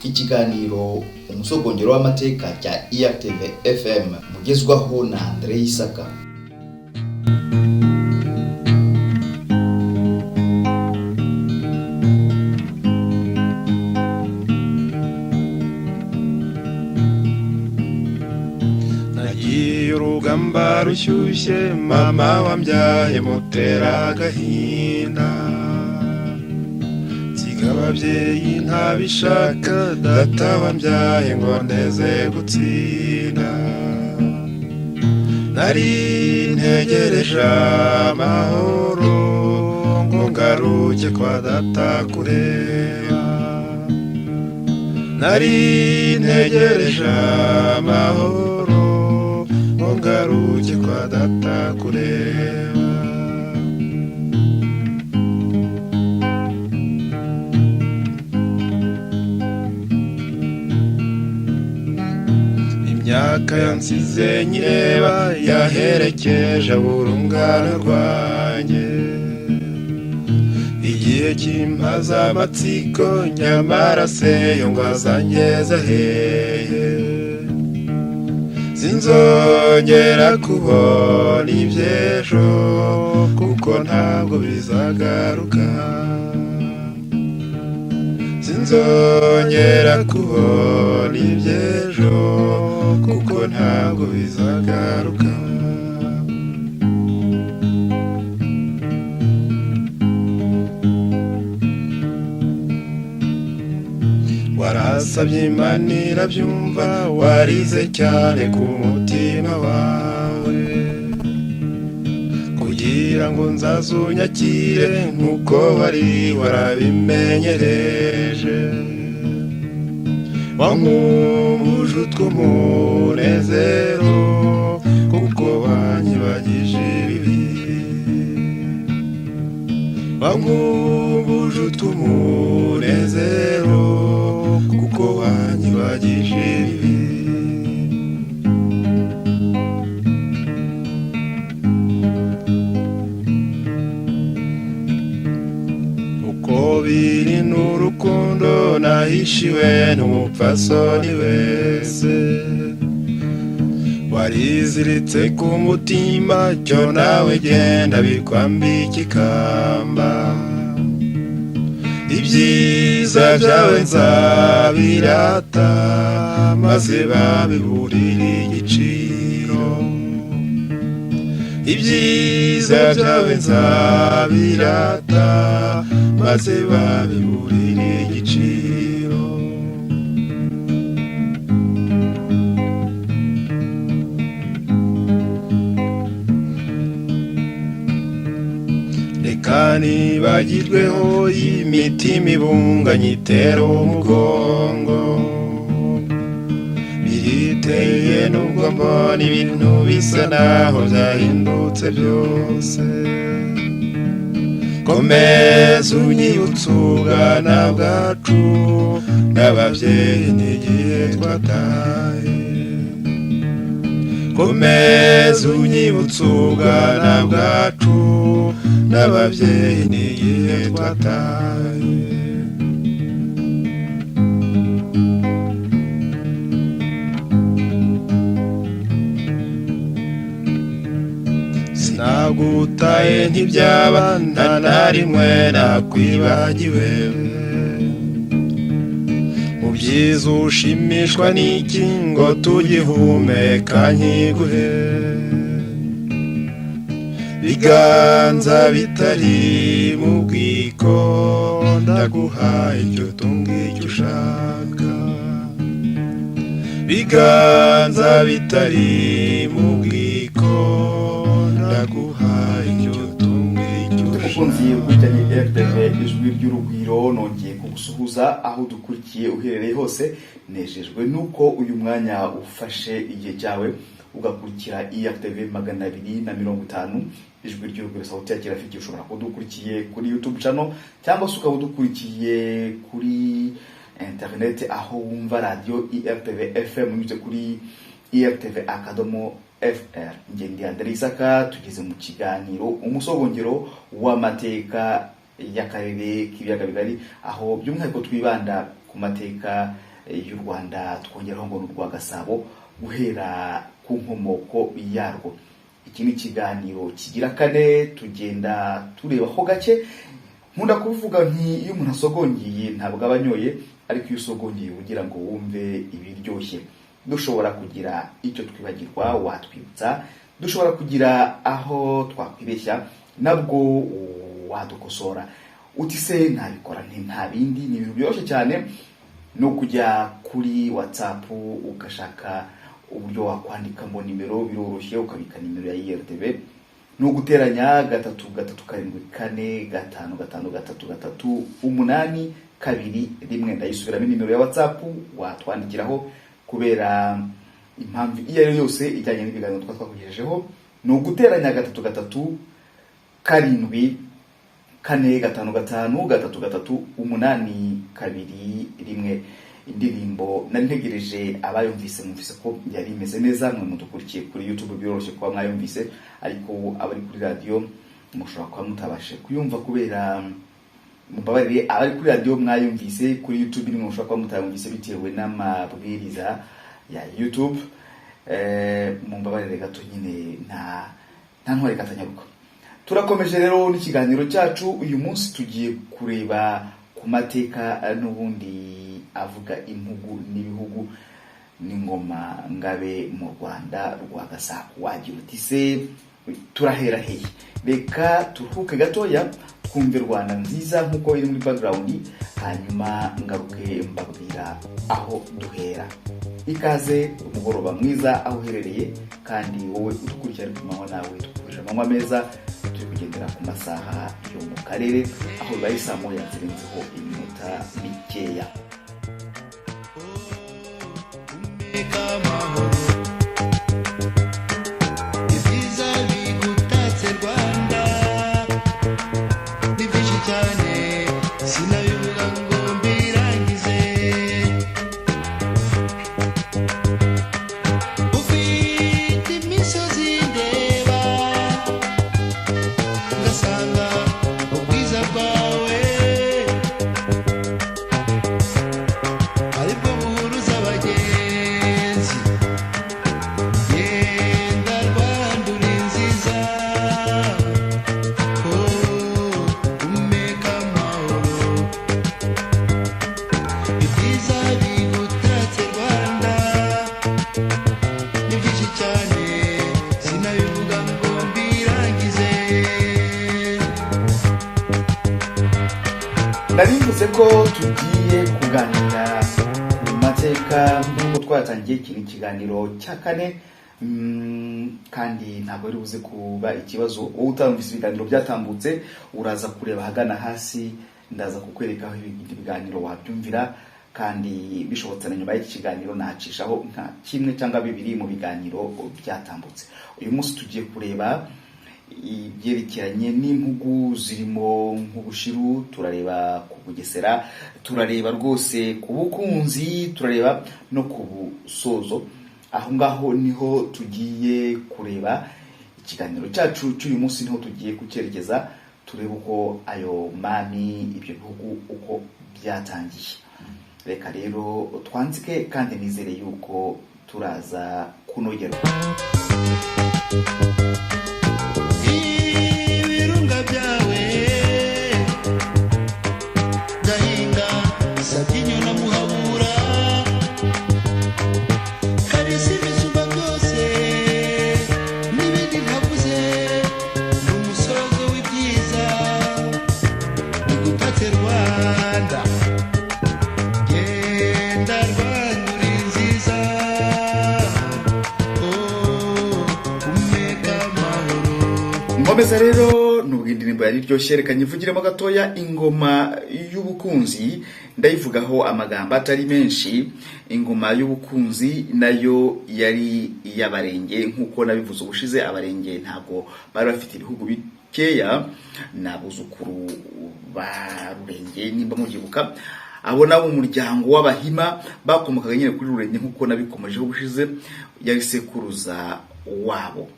ikiganiro umusogongero w'amateka cya IRTV FM mugezwaho na Andre Isaka. Urugamba rushyushye mama wambyaye mutera agahinda, nsiga ababyeyi ntabishaka, data wambyaye ngo ndeze gutsinda. Nari ntegereje amahoro ngo ngaruke kwa data kureba, nari ntegereje amahoro ngaruke kwa data kureba. Imyaka yansize nyireba yaherekeje urungano rwanjye, igihe kimpaza amatsiko nyamara se yo ngo azangeze hehe. Sinzongera kubona iby'ejo kuko ntabwo bizagaruka, sinzongera kubona iby'ejo kuko ntabwo bizagaruka. Warasabye Imana irabyumva, warize cyane ku mutima wawe, kugira ngo nzazunyakire nk'uko wari warabimenyereje. Wankumbuje utw'umunezero kuko wanyibagije ibibi, wankumbuje utw'umunezero kuko wanyibagije ibibi. Uko biri n'urukundo nahishiwe n'umupfasoni wese, wariziritse ku mutima, cyo nawe genda bikwambika ikamba. Ibyiza byawe nzabirata maze babiburire igiciro, ibyiza byawe nzabirata maze babiburire igiciro. Reka nibagirweho imitima ibunganye itera umugongo, biriteye nubwo mbona ibintu bisa naho byahindutse byose. Komeza unyibutse ubwana bwacu n'ababyeyi n'igihe twataye, komeza unyibutse ubwana bwacu n'ababyeyi n'igihe twataye. Sinagutaye ntibyaba, nta na rimwe nakwibagiwe. Mu byiza ushimishwa n'iki ngo tugihumeka nkiguhe, biganza bitari mu bwiko ndaguhaye icyo tunga icyo ushaka, biganza bitari mu bwiko ndaguhaye icyo tunga icyo ushaka. Umukunzi w'ijyanye IRTV ijwi ry'urugwiro, nongeye kugusuhuza aho dukurikiye uherereye hose. Nejejwe nuko uyu mwanya ufashe igihe cyawe ugakurikira IRTV 250 ijwi ry'urugwiro sauti ya kirafiki. Ushobora kudukurikiye kuri YouTube channel cyangwa se ukabudukurikiye kuri internet aho wumva radio IRTV FM unyuze kuri IRTV.fr. Ngendi Andre Isaka, tugeze mu kiganiro umusogongero w'amateka y'akarere k'ibiyaga bigari, aho by'umwihariko twibanda ku mateka y'u Rwanda, twongeraho ngo n'urwa Gasabo guhera ku nkomoko yarwo. Iki ni ikiganiro kigira kane, tugenda turebaho gake. Nkunda kuvuga nti iyo umuntu asogongeye ntabwo abanyoye, ariko iyo usogongeye ugira ngo wumve ibiryoshye. Dushobora kugira icyo twibagirwa, watwibutsa. Dushobora kugira aho twakwibeshya, nabwo wadukosora. Uti se ntabikora nta bindi, ni ibintu byoroshye cyane. No kujya kuri WhatsApp ugashaka uburyo wakwandikamo nimero, biroroshye. Ukabika nimero ya IRTV, no guteranya 37455338382 ndayisubiramo nimero ya WhatsApp watwandikiraho, kubera impamvu iyo ari yose ijyanye n'ibiganiro twakugejejeho. No guteranya 337 indirimbo nari ntegereje abayumvise, mwumvise ko yari imeze neza. Mwe mudukurikiye kuri YouTube biroroshye kuba mwayumvise, ariko abari kuri radio mushobora kuba mutabashe kuyumva kubera mubabarire. Abari kuri radio mwayumvise, kuri YouTube nimwe mushobora kuba mutayumvise bitewe n'amabwiriza ya YouTube. Mumbabarire gato nyine nta ntwari katanyaruka. Turakomeje rero n'ikiganiro cyacu. Uyu munsi tugiye kureba ku mateka n'ubundi avuga impugu n'ibihugu n'ingoma ngabe mu Rwanda rwa Gasabo. Wagira uti se turahera hehe? Reka turuhuke gatoya twumve Rwanda nziza nkuko iri muri background, hanyuma ngaruke mbabwira aho duhera. Ikaze umugoroba mwiza aho uherereye, kandi wowe udukurikira ku manywa nawe tukurije amanywa meza. Turi kugendera ku masaha yo mu karere, aho bibaye saa moya zirenzeho iminota mikeya. Narivuze ko tugiye kuganira mu mateka nk'uko twatangiye iki kiganiro cya kane, kandi ntabwo ari buze kuba ikibazo. Wowe utamvise ibiganiro byatambutse uraza kureba hagana hasi, ndaza kukwereka aho ibindi biganiro wabyumvira, kandi bishobotse na nyuma y'iki kiganiro nacishaho nka kimwe cyangwa bibiri mu biganiro byatambutse. Uyu munsi tugiye kureba ibyerekeranye n'impugu zirimo nk'ubushiru, turareba ku Bugesera, turareba rwose ku Bukunzi, turareba no ku Busozo. Aho ngaho niho tugiye kureba. Ikiganiro cyacu cy'uyu munsi niho tugiye kucyerekeza, turebe uko ayo mami ibyo bihugu uko byatangiye. Reka rero twanzike, kandi nizere yuko turaza kunogerwa. Ibirunga byawe Gahinga, Sabyinyo na Muhabura, Karisi ibisumba byose n'ibindi ntavuze, n'umusozo w'ibyiza nigutate Rwanda. Genda Rwanda uri nziza, Nkomeza rero nubwo indirimbo yari iryoshye, reka nyivugiremo gatoya. Ingoma y'Ubukunzi ndayivugaho amagambo atari menshi. Ingoma y'Ubukunzi nayo yari iy'Abarenge, nkuko nabivuze ubushize. Abarenge ntabwo bari bafite ibihugu bikeya, nabuzukuru ba Rurenge nimba mubyibuka. Abo nabo umuryango w'Abahima bakomokaga nyine kuri Rurenge, nkuko nabikomejeho ubushize, yari sekuruza wabo.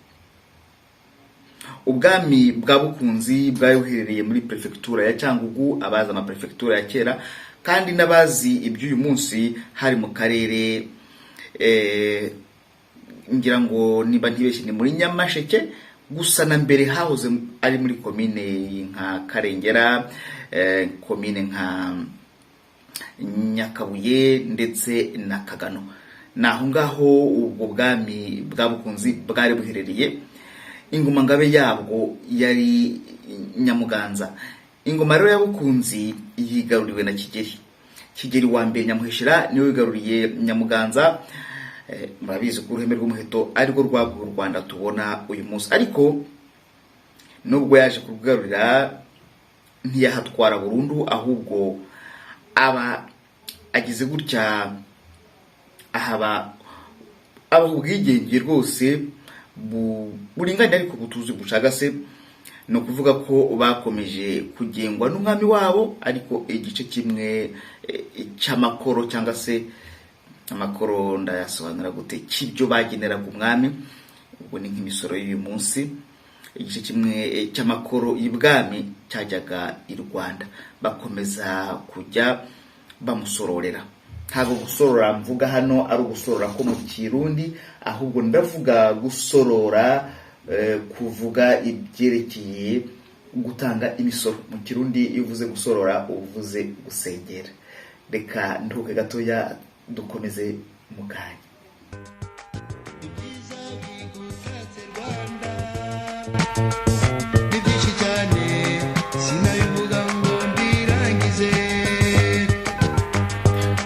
Ubwami bwa Bukunzi bwari buherereye muri prefectura ya Cyangugu. Abaza ama prefectura ya kera kandi n'abazi iby'uyu munsi hari mu karere ngira ngo niba ntibeshye ni muri Nyamasheke, gusa na mbere hahoze ari muri komine nka Karengera, komine nka Nyakabuye ndetse na Kagano. Naho ngaho ubwo bwami bwa Bukunzi bwari buherereye. Ingoma ngabe yabwo yari Nyamuganza. Ingoma rero ya Bukunzi yigaruriwe na Kigeli wa mbere Nyamuheshera niwe wigaruriye Nyamuganza. Murabizi ko uruheme rw'umuheto ari rwo rwaguye u Rwanda tubona uyu munsi, ariko nubwo yaje kugarurira ntiyahatwara burundu, ahubwo aba agize gutya ahaba ubwigenge rwose buringaniye ariko butuzi bucagase. No kuvuga ko bakomeje kugengwa n'umwami wabo, ariko igice kimwe cy'amakoro cyangwa se amakoro ndayasobanura gute kibyo bageneraga umwami, ubwo ni nk'imisoro y'uyu munsi. Igice kimwe cy'amakoro y'ibwami cyajyaga i Rwanda, bakomeza kujya bamusororera. Ntabwo gusorora mvuga hano ari ugusorora ko mu Kirundi, ahubwo ndavuga gusorora kuvuga ibyerekeye gutanga imisoro. Mu Kirundi iyo uvuze gusorora uvuze gusengera. Reka nduke gatoya dukomeze mu kanya.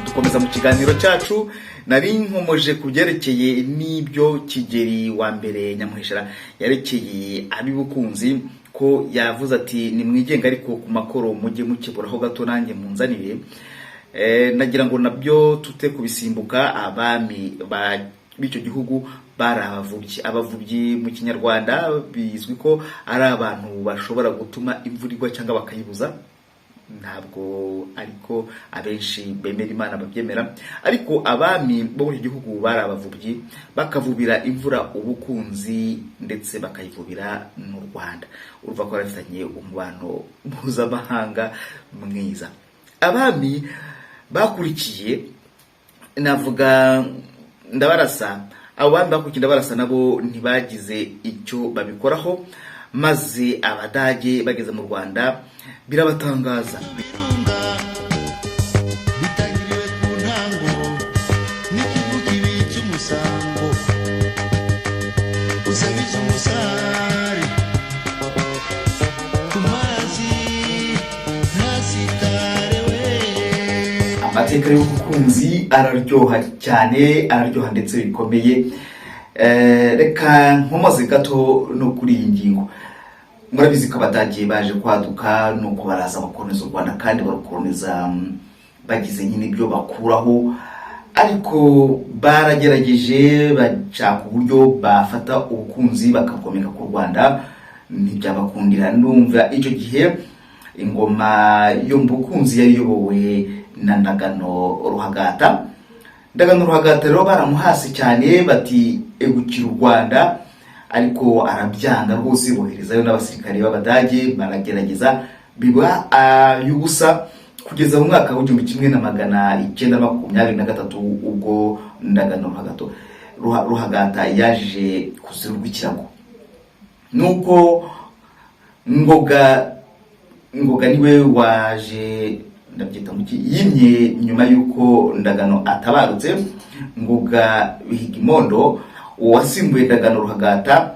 Dukomeza mu kiganiro cyacu. Nari nkomoje kubyerekeye n'ibyo Kigeli wa mbere Nyamuheshera yarekeye abibukunzi, ko yavuze ati ni mwigenga ariko ku makoro mujye mukiburaho gato nanjye munzanire. Nagira ngo nabyo tute kubisimbuka. Abami b'icyo gihugu bari abavubyi mu Kinyarwanda bizwi ko ari abantu bashobora gutuma imvura igwa cyangwa bakayibuza. Ntabwo ariko abenshi bemera Imana babyemera, ariko abami bo mu gihugu bari abavubyi, bakavubira imvura ubukunzi ndetse bakayivubira n'u Rwanda. Urumva ko barafitanye umubano mpuzamahanga mwiza. Abami bakurikiye navuga Ndabarasa, abo bami bakurikiye Ndabarasa nabo ntibagize icyo babikoraho, maze Abadage bageze mu Rwanda birabatangaza. Bitangiriwe ku ntango n'ikivuga ibitse umusango usabiza umusari ku mazi ntasitare we. Amateka y'ubukunzi araryoha cyane, araryoha ndetse bikomeye. Reka nkomoze gato no kuri iyi ngingo. Murabizi ko Abadage baje kwaduka nuko baraza bakoloniza u Rwanda, kandi barukoloniza bagize nyine ibyo bakuraho, ariko baragerageje bashaka uburyo bafata ubukunzi bakakomeka ku Rwanda, ntibyabakundira. Numva icyo gihe ingoma yo mu bukunzi yari yobowe na Ndagano Ruhagata. Ndagano Ruhagata rero baramuhasi cyane, bati egukira u Rwanda, ariko arabyanga rwose. Boherezayo n'abasirikare b'Abadage, baragerageza biba y'ubusa kugeza mu mwaka w'1923 ubwo Ndagano Ruhagata yaje kuzirurwa ikirago. Nuko Ngoga niwe waje ndabyita muki yimye nyuma yuko Ndagano atabarutse. Ngoga Bihigimondo uwasimbuye Ndagano Ruhagata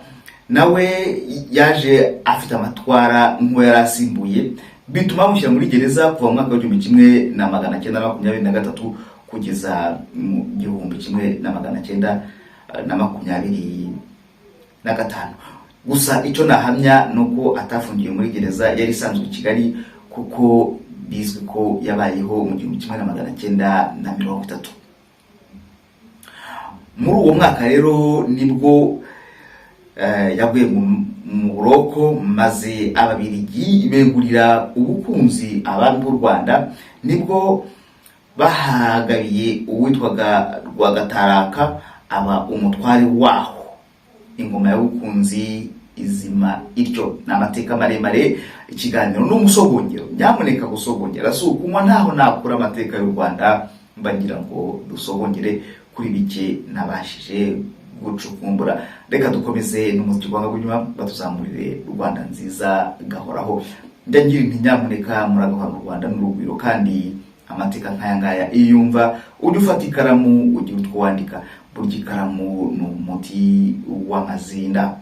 nawe yaje afite amatwara nk'uwo yari asimbuye, bituma bamushyira muri gereza kuva mu mwaka w'1923 kugeza mu 1925. Gusa icyo nahamya nuko atafungiye muri gereza yari isanzwe i Kigali, kuko bizwi ko yabayeho mu 1930. Muri uwo mwaka rero nibwo yaguye mu buroko, maze Ababiligi begurira ubukunzi abami b'u Rwanda. Nibwo bahagabiye uwitwaga Rwagataraka aba umutware waho. Ingoma y'ubukunzi izima iryo. Ni amateka maremare, ikiganiro n'umusogongero. Nyamuneka gusogongera si ukunywa, ntaho nakura amateka y'u Rwanda, mbagira ngo dusogongere kuri bike nabashije gucukumbura. Reka dukomeze n'umuziki wanga gunyuma, batuzamurire Rwanda nziza gahoraho. Ndagira nti nyamuneka muragahanga u Rwanda n'urugwiro, kandi amateka nk'aya ngaya iyo yumva ujye ufata ikaramu ujye utwandika. Burya ikaramu ni umuti w'amazinda.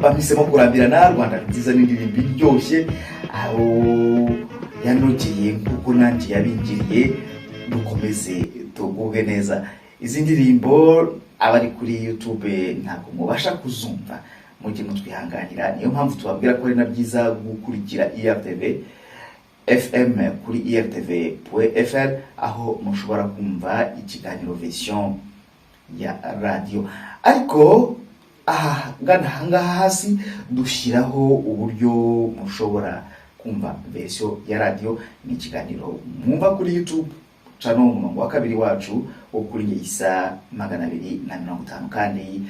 Bahisemo kurambirana. Rwanda nziza n'indirimbo iryoshye aho yanogeye kuko nanjye yabingiriye. Dukomeze tuguge neza. Izi ndirimbo abari kuri YouTube ntabwo mubasha kuzumva, mujye mutwihanganira. Niyo mpamvu tubabwira ko ari na byiza gukurikira IRTV FM kuri irtv.fr, aho mushobora kumva ikiganiro version ya radio. Ariko gana hasi dushyiraho uburyo mushobora kumva version ya radio. Ni ikiganiro mwumva kuri YouTube channel umurongo wa kabiri wacu wo kuri Isa 250, kandi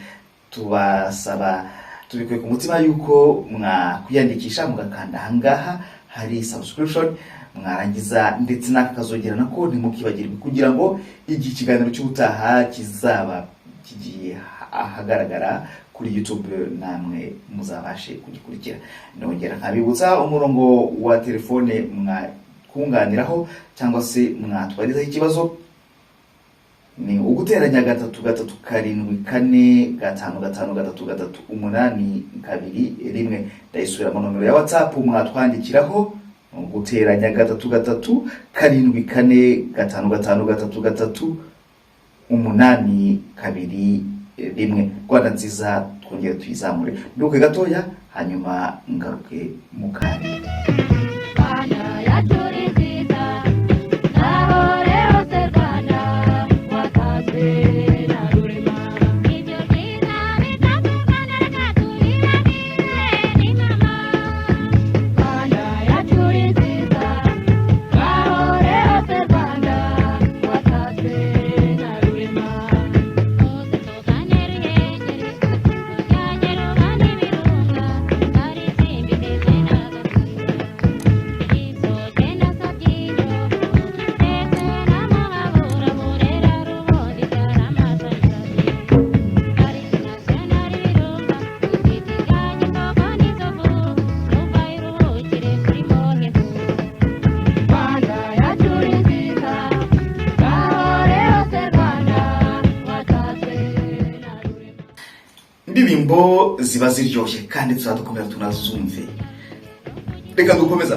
tubasaba tubikuye ku mutima yuko mwakwiyandikisha mugakanda hangaha hari subscription, mwarangiza ndetse nakazogera nako ntimukibagirwe, kugira ngo iki kiganiro cy'ubutaha kizaba kigiye ahagaragara kuri YouTube namwe muzabashe kugikurikira. Nongera nkabibutsa umurongo wa telefone mwakunganiraho cyangwa se mwatwarizaho ikibazo ni uguteranya 33745533821. Ndayisubira mu nomero ya WhatsApp mwatwandikiraho, uguteranya 33745533821. Rwanda nziza twongere tuyizamure. Nduke gatoya hanyuma ngaruke mukanya. indirimbo ziba ziryoshye kandi tuzadukomeza tunazumve. Reka dukomeza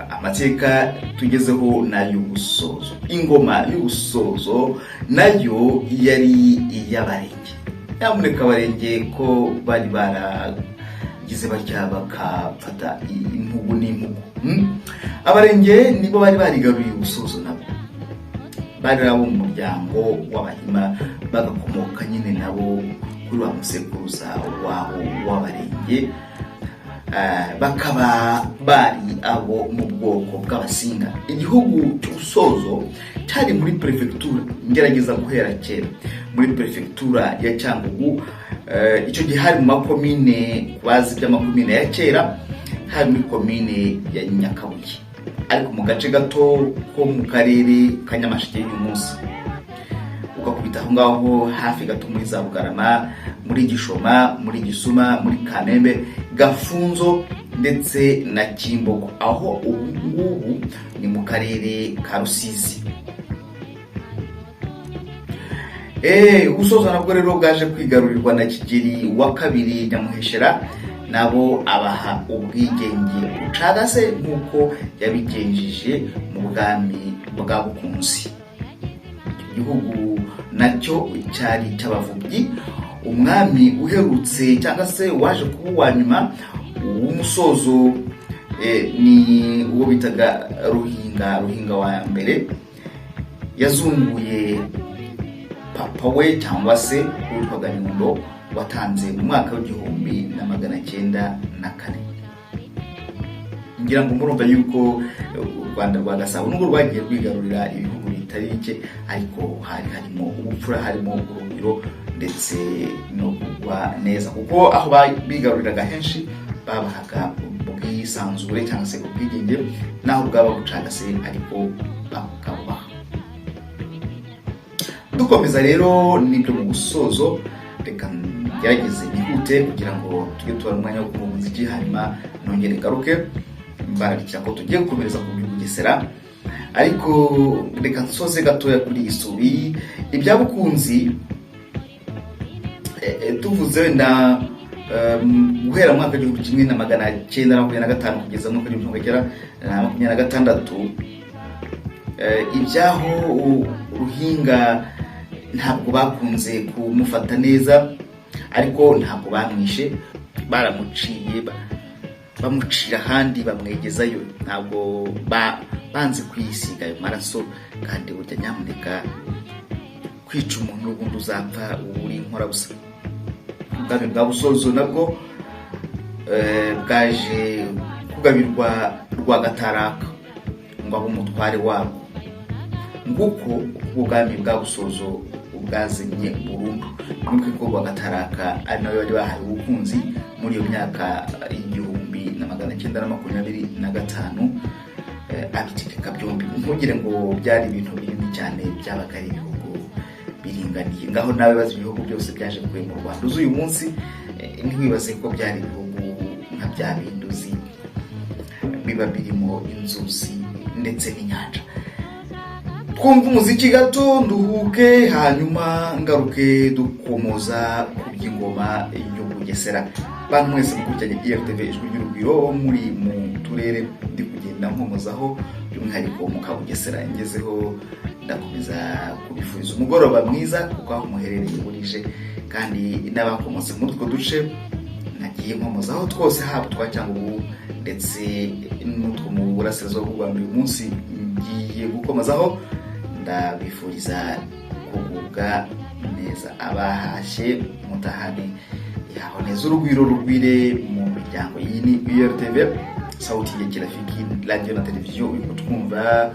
amateka tugezeho n'ay'ubusozo. Ingoma y'ubusozo nayo yari iy'abarenge. Nyamuneka abarenge ko bari baragize batya bakafata impugu n'impugu. Abarenge nibo bari barigaruye ubusozo nabo. Bari abo mu muryango w'Abahima bagakomoka nyine nabo kuri wa musekuruza wabo w'abarenge. Bakaba bari abo mu bwoko bw'Abasinga. Igihugu cy'ubusozo cyari muri prefecture, ngerageza guhera kera, muri prefecture ya Cyangugu. Icyo gihe hari mu makomine, bazi by'amakomine ya kera, hari muri komine ya Nyakabuye, ariko mu gace gato ko mu karere ka Nyamasheke y'uyu munsi. Ugakubita aho ngaho hafi gato muri za Bugarama, muri Gishoma, muri Gisuma, muri Kanembe, Gafunzo ndetse na Kimbogo, aho ubu ngubu ni mu karere ka Rusizi. Ubusozo nabwo rero bwaje kwigarurirwa na Kigeli wa kabiri Nyamuheshera, nabo abaha ubwigenge bucagase nk'uko yabigenjeje mu bwami bwa Bukunzi. Igihugu nacyo cyari cy'Abavubyi. Umwami uherutse cyangwa se waje kuba uwa nyuma w'umusozo ni uwo bitaga Ruhinga wa mbere. Yazunguye papa we cyangwa se witwaga Nyundo, watanze mu mwaka w'1904. Ngira ngo murumva yuko u Rwanda rwa Gasabo nubwo rwagiye rwigarurira ibihugu bitari bike, ariko hari harimo ubupfura, harimo urugwiro ndetse no kugwa neza, kuko aho bigaruriraga henshi babahaga ubwisanzure cyangwa se ubwigenge, naho bwaba bucagase ariko bakabubaha. Dukomeza rero n'ibyo mu busozo, reka ngerageze nihute kugira ngo tujye tubona umwanya wo kumva umuziki, hanyuma nongere ngaruke mbarikira ko tugiye gukomereza ku Bugesera. Ariko reka nsoze gatoya kuri Isubi. Ibya Bukunzi tuvuze wenda guhera mu mwaka w'1925 kugeza mu mwaka w'1926, ibyaho Ruhinga ntabwo bakunze kumufata neza, ariko ntabwo bamwishe, baramuciye bamucira ahandi bamwegezayo. Ntabwo banze kwisiga ayo maraso, kandi burya nyamuneka kwica umuntu ubundi uzapfa uri inkorabusa. Ubwami bwa Busozo nabwo bwaje kugabirwa Rwagataraka ngo abe umutware wabo, nguko ubwami bwa Busozo bwazimye burundu. Nuko ko Rwagataraka ari nawe bari bahaye ubukunzi muri iyo myaka 1925. Abitegeka byombi, ntugire ngo byari ibintu binini cyane, byabaga ari ibihugu biringaniye. Ngaho nawe bazi ibihugu byose byaje kuye mu Rwanda uyu munsi, ntiwibaze ko byari ibihugu nka bya binduzi biba birimo inzuzi ndetse n'inyanja. Twumva umuziki gato nduhuke, hanyuma ngaruke dukomoza ku by'ingoma y'Ubugesera. Bantu mwese mukurikiranye IRTV ijwi ry'urugwiro muri mu turere ndi kugenda nkomozaho, by'umwihariko mu Bugesera ngezeho, ndakomeza kubifuriza umugoroba mwiza kuko aho muherereye burije, kandi n'abakomotse muri utwo duce nagiye nkomozaho twose, haba twa Cyangugu ndetse n'utwo mu burasirazuba bw'u Rwanda. Uyu munsi ngiye gukomozaho, ndabifuriza kugubwa neza. Abahashye mutahane yaho neza, urugwiro rugwire mu miryango. Iyi ni IRTV, sauti ya kirafiki, radio na televiziyo uri kutwumva,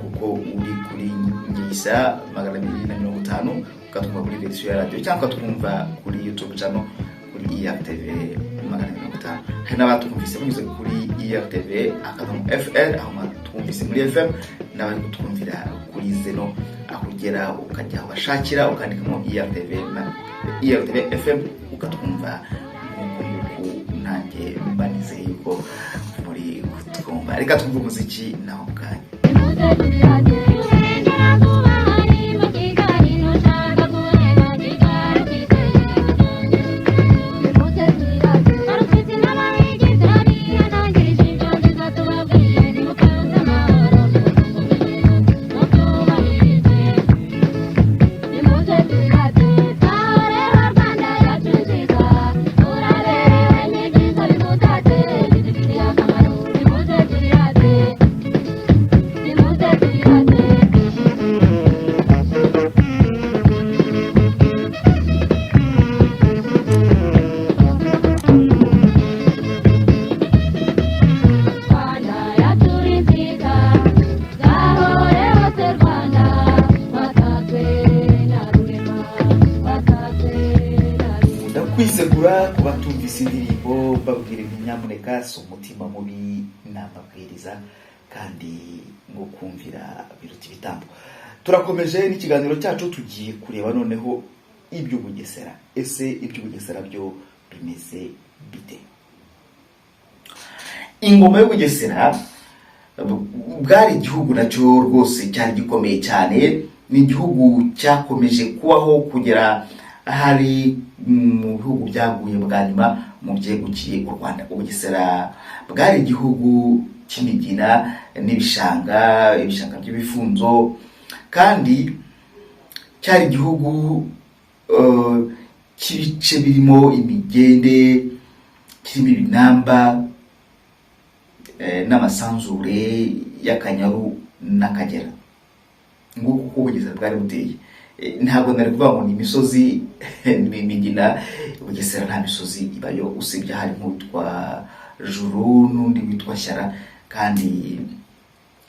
kuko uri kuri Ngisa 250, ukatwumva kuri version ya radio, cyangwa ukatwumva kuri YouTube channel kuri IRTV 250. Hari n'abatwumvise banyuze kuri IRTV.fr, aho twumvise muri FM, n'abari kutwumvira kuri Zeno, aho ugera ukajya bashakira ukandikamo IRTV FM ukatwumva. Nk'uko nanjye mbanize yuko muri kutwumva. Reka twumve umuziki naho bwanyu. bitegura kuba tumvise indirimbo babwira nyamuneka si umutima mubi n'amabwiriza kandi ngo kumvira biruta ibitambo. Turakomeje n'ikiganiro cyacu, tugiye kureba noneho iby'Ubugesera. Ese iby'Ubugesera byo bimeze bite? Ingoma y'Ubugesera bwari igihugu nacyo rwose cyari gikomeye cyane. Ni igihugu cyakomeje kubaho kugera hari mu bihugu byaguye bwa nyuma mu byegukiye u Rwanda. Ubugesera bwari igihugu cy'imigina n'ibishanga by'ibifunzo, kandi cyari igihugu cy'ibice birimo imigende, kirimo ibinamba n'amasanzure y'Akanyaru n'Akagera. Nguko uko Ubugesera bwari buteye. Ntabwo nari kuvuga ngo ni imisozi n'imigina. Ubugesera nta misozi ibayo, usibye hari nk'utwa Juru n'undi witwa Shyara, kandi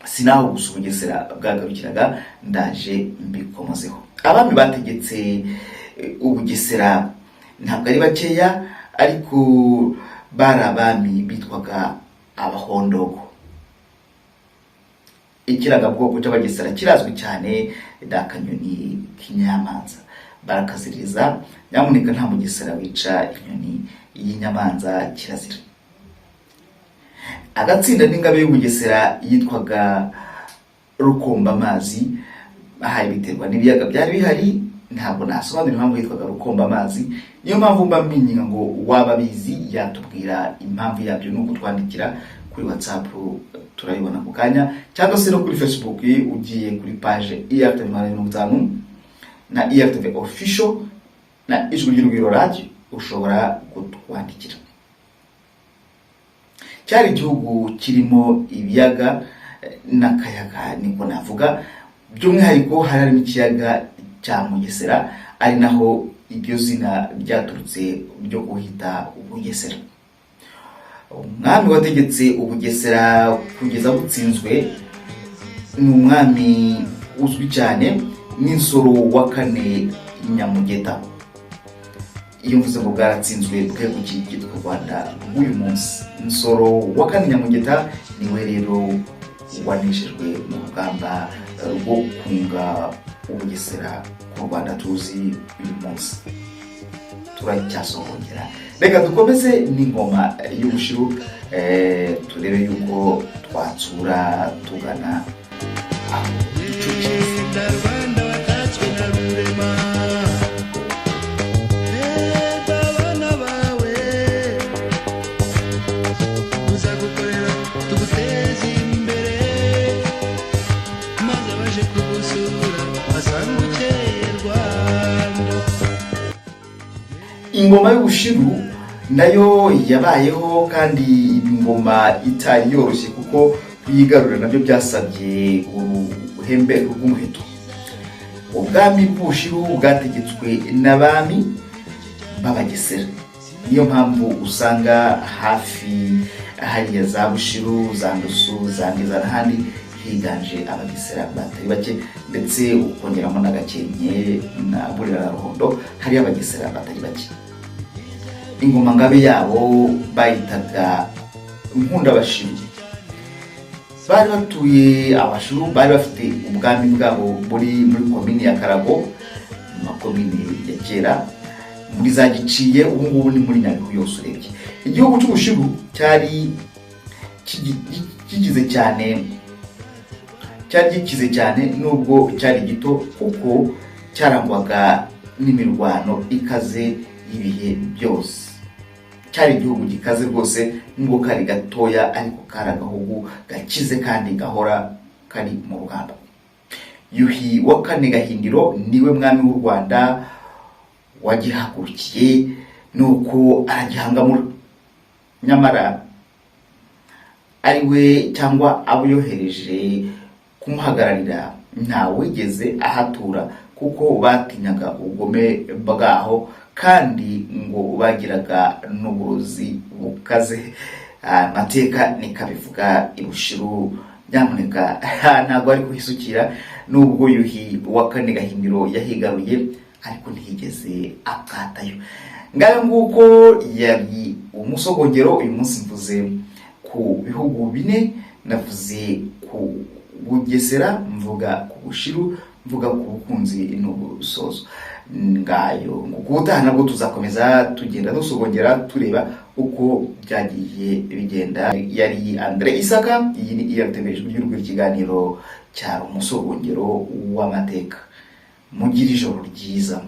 sinaho gusa Ubugesera bwagarukiraga. Ndaje mbikomozeho. Abami bategetse Ubugesera ntabwo ari bakeya, ariko bari abami bitwaga Abahondogo. Ikirangabwoko cy'Abagesera kirazwi cyane, ni akanyoni k'inyamanza. Barakaziriza, nyamuneka nta Mugesera wica inyoni y'inyamanza, kirazira. Agatsinda n'ingabe y'Ubugesera yitwaga Rukombamazi. Ahari biterwa n'ibiyaga byari bihari, ntabwo nasobanura impamvu yitwaga Rukombamazi. Niyo mpamvu mba mbinyinga ngo waba bizi yatubwira impamvu yabyo, nuko twandikira kuri WhatsApp turayibona ku kanya, cyangwa se no kuri Facebook ugiye kuri page IRTV 50 na IRTV official na Ijwi ry'Urugwiro radio ushobora kutwandikira. Cyari igihugu kirimo ibiyaga n'akayaga, niko navuga. By'umwihariko harimo ikiyaga cya Mugesera, ari naho iryo zina ryaturutse ryo guhita Ubugesera. Umwami wategetse Ubugesera kugeza butsinzwe ni umwami uzwi cyane, n'Insoro wa kane Nyamugeta. Iyo mvuze ngo bwaratsinzwe bwegukiye u Rwanda bw'uyu munsi, Nsoro wa kane Nyamugeta niwe rero waneshejwe mu rugamba rwo kunga Ubugesera ku Rwanda tuzi uyu munsi. Turacyasohongera. Reka dukomeze n'ingoma y'Ubushiru, turebe yuko twatsura tugana aho Rwanda watatswe na Rurema. Abana bawe uzagukorera tuguteze imbere, maze abaje kugusura basanga ukeye Rwanda. Ingoma y'Ubushiru nayo yabayeho, kandi ingoma itari yoroshye kuko kuyigarura nabyo byasabye uruhembe rw'umuheto. Ubwami bw'Ubushiru bwategetswe n'abami b'Abagesera. Niyo mpamvu usanga hafi hariya za Bushiru, za Ndusu, za Ndiza n'ahandi higanje Abagesera batari bake, ndetse ukongeramo na Gakenke na Burera na Ruhondo hari Abagesera batari bake. Ingoma ngabe yabo bayitaga Nkundabashiru. Bari batuye Abashiru, bari bafite ubwami bwabo muri komini ya Karago, makomini ya kera muri za Giciye, ubu ngubu ni muri Nyabihu yose urebye. Igihugu cy'Ubushiru cyari gikize cyane nubwo cyari gito, kuko cyarangwaga n'imirwano ikaze y'ibihe byose. Cyari igihugu gikaze rwose, nubwo kari gatoya, ariko kari agahugu gakize kandi gahora kari mu rugamba. Yuhi wa kane Gahindiro niwe mwami w'u Rwanda wagihagurukiye, nuko aragihangamura. Nyamara ariwe cyangwa abo yohereje kumuhagararira ntawigeze ahatura, kuko batinyaga ubugome bwaho, kandi ngo bagiraga n'uburozi bukaze. Amateka nikabivuga Ibushiru, nyamuneka ntabwo ari kuhisukira. Nubwo Yuhi wa kane Gahindiro yahigaruye, ariko ntiyigeze akatayo. ngayo nguko yari umusogongero. Uyu munsi mvuze ku bihugu bine, navuze ku Bugesera, mvuga ku Bushiru, mvuga ku Bukunzi n'Ubusozo. Ngayo ngukutaha nabwo tuzakomeza tugenda dusogongera tureba uko byagiye bigenda. Yari Andre Isaka, iyi ni IRTV ijwi ry'urugwiro, ikiganiro cyari umusogongero w'amateka. Mugire ijoro ryiza.